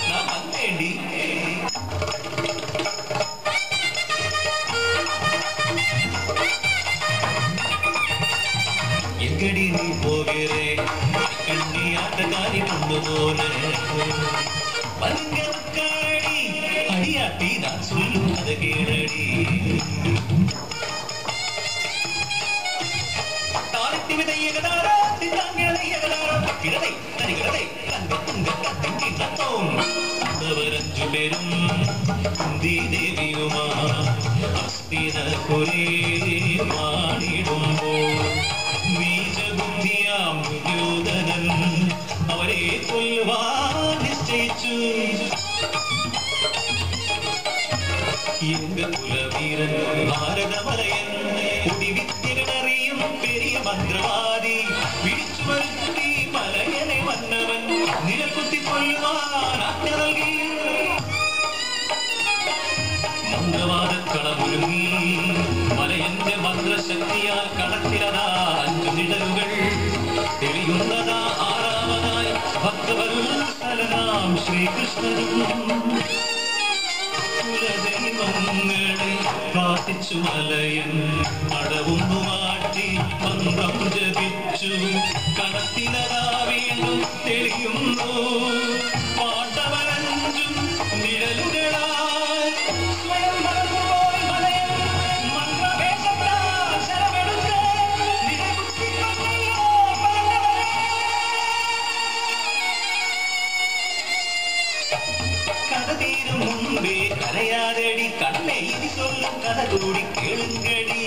நான் வந்தேண்டி. எங்கடி நீ போகிறே கண்ணி ஆட்டக்காரி கொண்டு போன பங்கக்காரடி அடியாட்டி நான் சொல்லும் அதை கேளடி. தாரத்தி விதை எகதாரோ திட்டாங்கிழதை எகதாரோ கிழதை தனிகிழதை தங்க துங்க கத்தின் கிண்ணத்தோம் அந்தவரஞ்சு பெரும் குந்தி தேவியுமா அஸ்தின பொரே மானிடும்போ ബീജബുദ്ധിയാം ദുര്യോധനൻ അവരെ കൊല്ലുവാൻ നിശ്ചയിച്ചു. എങ്ക കുലവീരൻ ഭാരതമലയൻ കുടിവിത്തിനറിയും പെരിയ മന്ത്രവാദി വിളിച്ചു വരുത്തി മലയനെ വന്നവൻ നിലകുത്തി കൊല്ലുവാൻ ആജ്ഞ നൽകി. മന്ത്രവാദക്കളമൊരുങ്ങി മലയന്റെ മന്ത്രശക്തിയാൽ കളത്തിലതാ 5 നിഴലുകൾ തെളിയുന്നതാ. 6ാമതായി ഭക്തവത്സലനാം ശ്രീകൃഷ്ണനും കുലദൈവങ്ങളെ പ്രാർത്ഥിച്ചു മലയൻ അടവുന്നു മാറ്റി മന്ത്രം ജപിച്ചു. കളത്തിലതാ വീണ്ടും തെളിയുന്നു പാണ്ഡവരഞ്ചും നിഴലുകളാൽ സ്വയം മറന്നുപോയി മലയൻ മന്ത്രവേഷത്താൽ ശരമെടുത്ത് നിലകുത്തിക്കൊണ്ടല്ലോ പാണ്ഡവരെ. കഥ തീരും മുൻപേ കരയാതെടി കണ്ണേ ഇനി சொல்லும் കഥ കൂടി കേളുങ്കടി.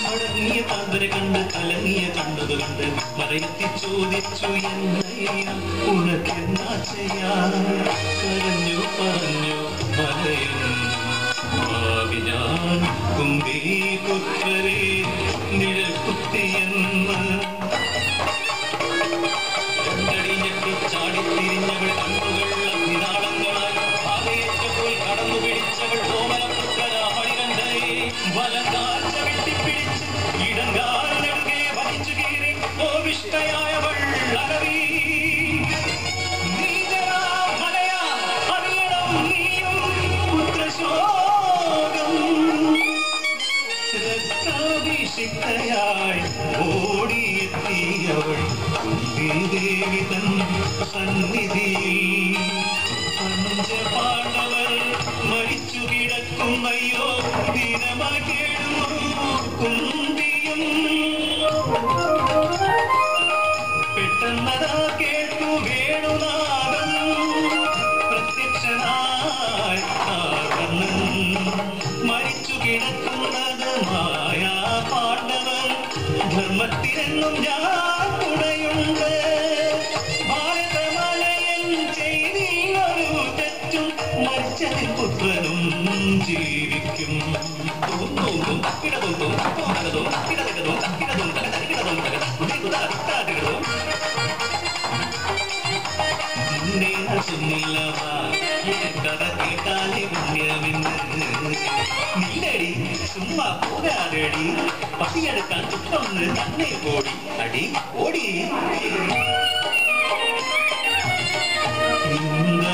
മടങ്ങിയ താന്തരെ കണ്ട് കലങ്ങിയ കണ്ടത് കണ്ട് മലയെത്തി ചോദിച്ചു എന്നയ്യ ഉണക്കെന്നാ ചെയ്യാൻ. കരഞ്ഞു പറഞ്ഞു മലയൻ ഭാവി ഞാൻ കുന്തി പുത്രരെ നിഴൽ കുത്തിയെന്ന്. രണ്ടടി ഞെട്ടി ചാടിത്തിരിഞ്ഞവൾ കണ്ണുകൾ അഗ്നിനാളങ്ങളായി ഭാവയേറ്റപ്പോൾ കടന്നു പിടിച്ചവൾ ഓമനപുത്രരാമണികണ്ഠനെ വലങ്കാൽ ചവിട്ടിപ്പിടിച്ച് ഇടങ്കാൽ നെടുകെ വലിച്ചു കീറി കോപിഷ്ഠയായവൾ അലറി. നീചരാ മലയാ അറിയണം നീയും പുത്രശോകം. രക്താഭിഷിക്തയായി ഓടിയെത്തിയവൾ കുന്തിദേവി തൻ സന്നിധിയിൽ. 5 പാണ്ഡവർ മരിച്ചു കിടക്കുന്നയ്യോ ദിനമായി കേടുന്നു കുന്തിയും. പെട്ടെന്നതാ കേട്ടു വേണുനാഥൻ പ്രത്യക്ഷനായി കാരണൻ. മരിച്ചു കിടക്കുന്നത് മായാ പാണ്ഡവൻ ധർമ്മത്തിനെന്നും ഞാൻ തുണയുണ്ട്. ഭാരതമലയൻ ചെയ്തില്ലൊരു തെറ്റും മരിച്ചതിൻ പുത്രനും ജീവിക്കും. തോന്നും തക്കിടതൊന്നും തോന്നകതും തക്കിടതകതും തക്കിടതും തകതകിടതും തകതും சொன்னில்லவா என் கதை கேட்டாலே புண்ணியமென்று. நில்லடி சும்மா போகாதடி பசியெடுக்கான் சுத்தம்னு தன்னை ஓடி அடி ஓடி. இந்த